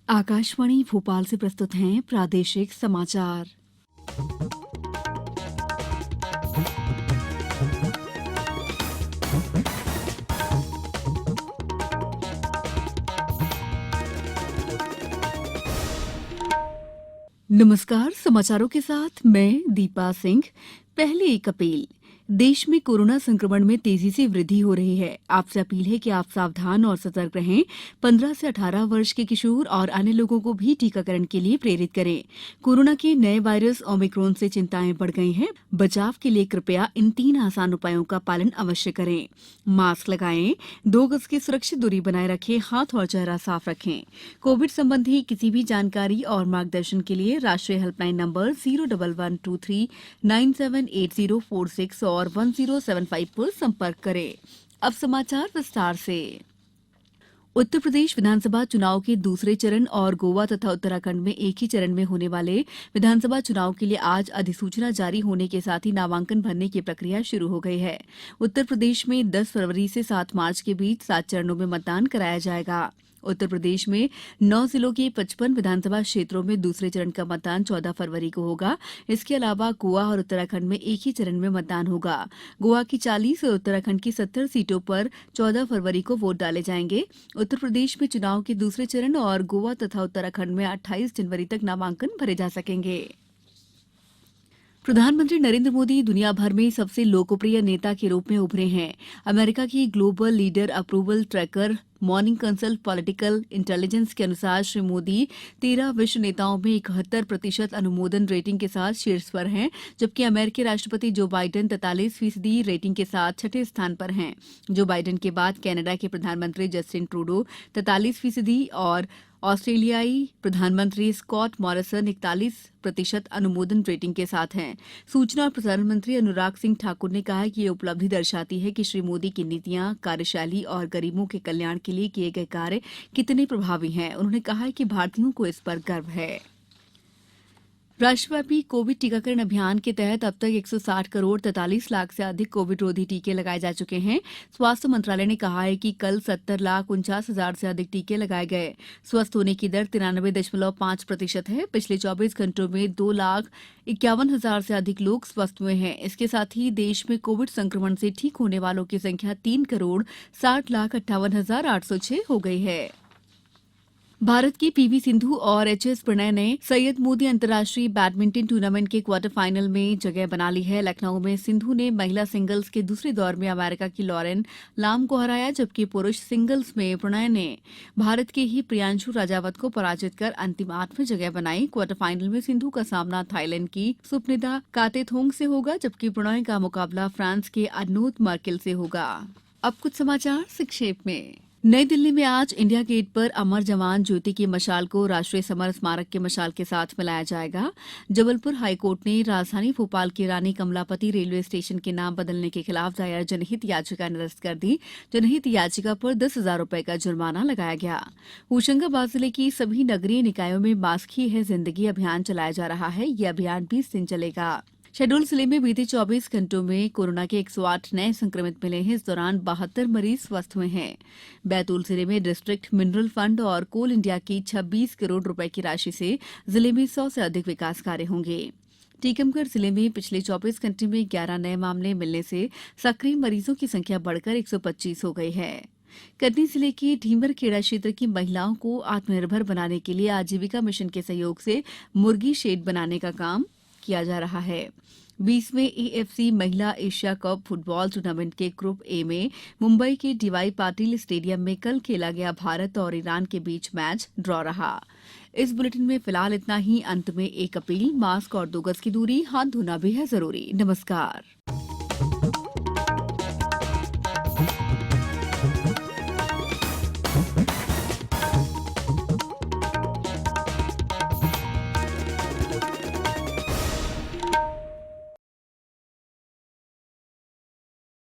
आकाशवाणी भोपाल से प्रस्तुत हैं प्रादेशिक समाचार। नमस्कार, समाचारों के साथ मैं दीपा सिंह। पहले एक अपील। देश में कोरोना संक्रमण में तेजी से वृद्धि हो रही है। आपसे अपील है कि आप सावधान और सतर्क रहें। 15 से 18 वर्ष के किशोर और अन्य लोगों को भी टीकाकरण के लिए प्रेरित करें। कोरोना के नए वायरस ओमिक्रॉन से चिंताएं बढ़ गई हैं। बचाव के लिए कृपया इन 3 आसान उपायों का पालन अवश्य करें। मास्क लगाएं, 2 गज की सुरक्षित दूरी बनाए रखें, हाथ और चेहरा साफ रखें। कोविड संबंधी किसी भी जानकारी और मार्गदर्शन के लिए राष्ट्रीय हेल्पलाइन नंबर 01123978046 और 1075 पर संपर्क करें। अब समाचार विस्तार से। उत्तर प्रदेश विधानसभा चुनाव के दूसरे चरण और गोवा तथा उत्तराखंड में एक ही चरण में होने वाले विधानसभा चुनाव के लिए आज अधिसूचना जारी होने के साथ ही नामांकन भरने की प्रक्रिया शुरू हो गई है। उत्तर प्रदेश में 10 फरवरी से 7 मार्च के बीच 7 चरणों में मतदान कराया जाएगा। उत्तर प्रदेश में 9 जिलों के 55 विधानसभा क्षेत्रों में दूसरे चरण का मतदान 14 फरवरी को होगा। इसके अलावा गोवा और उत्तराखंड में एक ही चरण में मतदान होगा। गोवा की 40 और उत्तराखंड की 70 सीटों पर 14 फरवरी को वोट डाले जाएंगे। उत्तर प्रदेश में चुनाव के दूसरे चरण और गोवा तथा उत्तराखंड में 28 जनवरी तक नामांकन भरे जा सकेंगे। प्रधानमंत्री नरेंद्र मोदी दुनिया भर में सबसे लोकप्रिय नेता के रूप में उभरे हैं। अमेरिका की global leader approval tracker morning consult political intelligence के अनुसार श्री मोदी 13 विश्व नेताओं में 71% अनुमोदन रेटिंग के साथ शीर्ष पर हैं, जबकि अमेरिकी राष्ट्रपति जो बाइडेन 43% रेटिंग के साथ छठे स्थान पर हैं। जो बाइडेन के बाद कनाडा के प्रधानमंत्री जस्टिन ट्रूडो 43% और ऑस्ट्रेलियाई प्रधानमंत्री स्कॉट मॉरिसन 41% अनुमोदन रेटिंग के साथ हैं। सूचना और प्रसारण मंत्री अनुराग सिंह ठाकुर ने कहा कि ये उपलब्धि दर्शाती है कि श्री मोदी की नीतियां, कार्यशैली और गरीबों के कल्याण के लिए किए गए कार्य कितने प्रभावी हैं। उन्होंने कहा कि भारतीयों को इस पर गर्व है। राष्ट्रव्यापी कोविड टीकाकरण अभियान के तहत अब तक 160 करोड़ 43 लाख से अधिक कोविड रोधी टीके लगाए जा चुके हैं। स्वास्थ्य मंत्रालय ने कहा है कि कल 70,49,000 से अधिक टीके लगाए गए। स्वस्थ होने की दर 93.5% है। पिछले 24 घंटों में 2,51,000 से अधिक लोग स्वस्थ हुए हैं। इसके साथ ही देश में कोविड संक्रमण से ठीक होने वालों की संख्या 3,60,58,806 हो गई है। भारत की पीवी सिंधु और एचएस प्रणय ने सैयद मोदी अंतर्राष्ट्रीय बैडमिंटन टूर्नामेंट के क्वार्टर फाइनल में जगह बना ली है। लखनऊ में सिंधु ने महिला सिंगल्स के दूसरे दौर में अमेरिका की लॉरेन लाम को हराया, जबकि पुरुष सिंगल्स में प्रणय ने भारत के ही प्रियांशु राजावत को पराजित कर अंतिम 8 में जगह बनाई। क्वार्टर फाइनल में सिंधु का सामना थाईलैंड की सुपनिदा कातेथोंग से होगा, जबकि प्रणय का मुकाबला फ्रांस के अनोत मर्केल से होगा। अब कुछ समाचार संक्षेप में। नई दिल्ली में आज इंडिया गेट पर अमर जवान ज्योति की मशाल को राष्ट्रीय समर स्मारक के मशाल के साथ मिलाया जाएगा। जबलपुर हाईकोर्ट ने राजधानी भोपाल के रानी कमलापति रेलवे स्टेशन के नाम बदलने के खिलाफ दायर जनहित याचिका निरस्त कर दी। जनहित याचिका पर 10,000 रुपए का जुर्माना लगाया गया। होशंगाबाद जिले की सभी नगरीय निकायों में मास्क ही है जिंदगी अभियान चलाया जा रहा है। यह अभियान 20 दिन चलेगा। शहडोल जिले में बीते 24 घंटों में कोरोना के 108 नए संक्रमित मिले हैं। इस दौरान 72 मरीज स्वस्थ हुए हैं। बैतूल जिले में डिस्ट्रिक्ट मिनरल फंड और कोल इंडिया की 26 करोड़ रुपए की राशि से जिले में 100 से अधिक विकास कार्य होंगे। टीकमगढ़ जिले में पिछले 24 घंटे में 11 नए मामले मिलने से सक्रिय मरीजों की संख्या बढ़कर 125 हो गई है। कटनी जिले के ढीमरखेड़ा क्षेत्र की महिलाओं को आत्मनिर्भर बनाने के लिए आजीविका मिशन के सहयोग से मुर्गी शेड बनाने का काम किया जा रहा है। 20वें एएफसी महिला एशिया कप फुटबॉल टूर्नामेंट के ग्रुप ए में मुंबई के डीवाई पाटिल स्टेडियम में कल खेला गया भारत और ईरान के बीच मैच ड्रॉ रहा। इस बुलेटिन में फिलहाल इतना ही। अंत में एक अपील, मास्क और 2 गज की दूरी, हाथ धोना भी है जरूरी। नमस्कार।